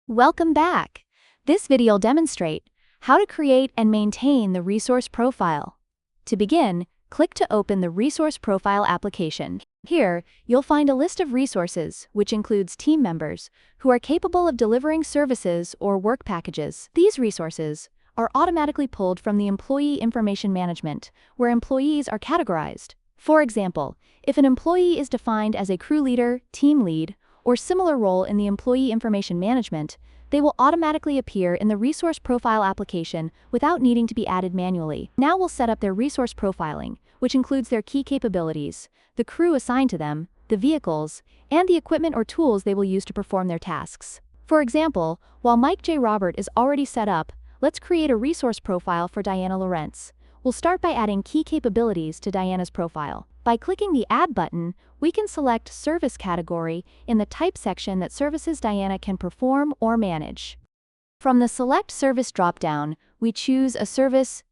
Welcome back. This video will demonstrate how to create and maintain the resource profile. To begin, click to open the Resource Profile application. Here, you'll find a list of resources, which includes team members who are capable of delivering services or work packages. These resources are automatically pulled from the Employee Information Management, where employees are categorized. For example, if an employee is defined as a crew leader, team lead, or similar role in the Employee Information Management, they will automatically appear in the Resource Profile application without needing to be added manually. Now we'll set up their resource profiling, which includes their key capabilities, the crew assigned to them, the vehicles, and the equipment or tools they will use to perform their tasks. For example, while Mike J. Robert is already set up, let's create a resource profile for Diana Lawrence. We'll start by adding key capabilities to Diana's profile. By clicking the Add button, we can select Service category in the Type section that services Diana can perform or manage. From the Select Service dropdown, we choose a service,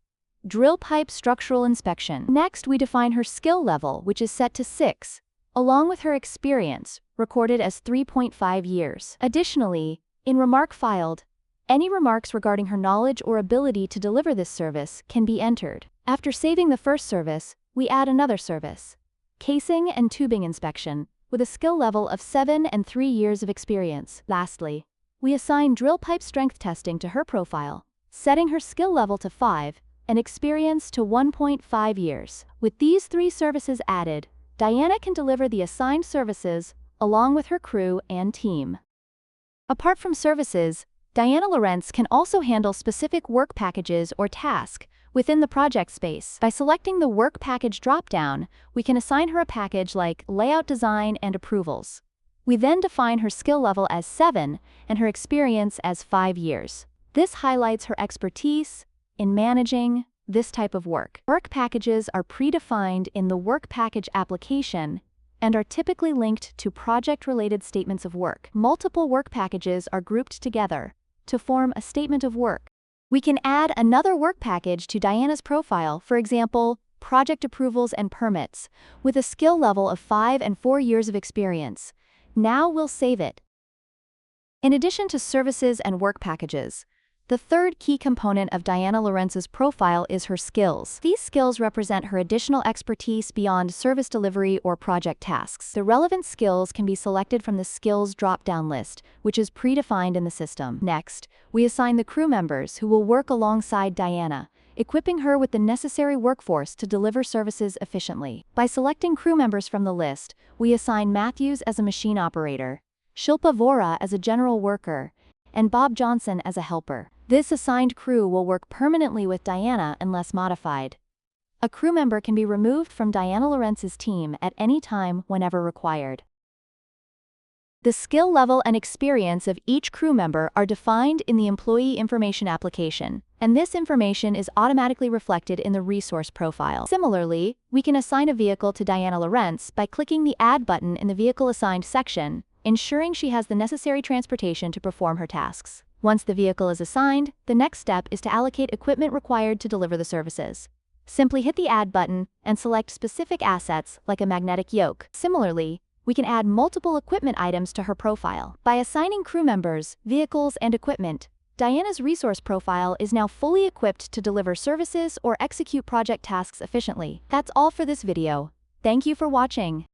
Drill Pipe Structural Inspection. Next, we define her skill level, which is set to 6, along with her experience, recorded as 3.5 years. Additionally, in Remark Filed, any remarks regarding her knowledge or ability to deliver this service can be entered. After saving the first service, we add another service, Casing and Tubing Inspection, with a skill level of 7 and 3 years of experience. Lastly, we assign Drill Pipe Strength Testing to her profile, setting her skill level to 5 and experience to 1.5 years. With these 3 services added, Diana can deliver the assigned services along with her crew and team. Apart from services, Diana Lawrence can also handle specific work packages or tasks within the project space. By selecting the Work Package dropdown, we can assign her a package like Layout Design and Approvals. We then define her skill level as 7 and her experience as 5 years. This highlights her expertise in managing this type of work. Work packages are predefined in the Work Package application and are typically linked to project-related statements of work. Multiple work packages are grouped together to form a statement of work. We can add another work package to Diana's profile, for example, Project Approvals and Permits, with a skill level of 5 and 4 years of experience. Now we'll save it. In addition to services and work packages, the third key component of Diana Lawrence's profile is her skills. These skills represent her additional expertise beyond service delivery or project tasks. The relevant skills can be selected from the Skills drop-down list, which is predefined in the system. Next, we assign the crew members who will work alongside Diana, equipping her with the necessary workforce to deliver services efficiently. By selecting crew members from the list, we assign Matthews as a machine operator, Shilpa Vora as a general worker, and Bob Johnson as a helper. This assigned crew will work permanently with Diana unless modified. A crew member can be removed from Diana Lawrence's team at any time whenever required. The skill level and experience of each crew member are defined in the Employee Information application, and this information is automatically reflected in the resource profile. Similarly, we can assign a vehicle to Diana Lawrence by clicking the Add button in the Vehicle Assigned section, ensuring she has the necessary transportation to perform her tasks. Once the vehicle is assigned, the next step is to allocate equipment required to deliver the services. Simply hit the Add button and select specific assets like a magnetic yoke. Similarly, we can add multiple equipment items to her profile. By assigning crew members, vehicles, and equipment, Diana's resource profile is now fully equipped to deliver services or execute project tasks efficiently. That's all for this video. Thank you for watching.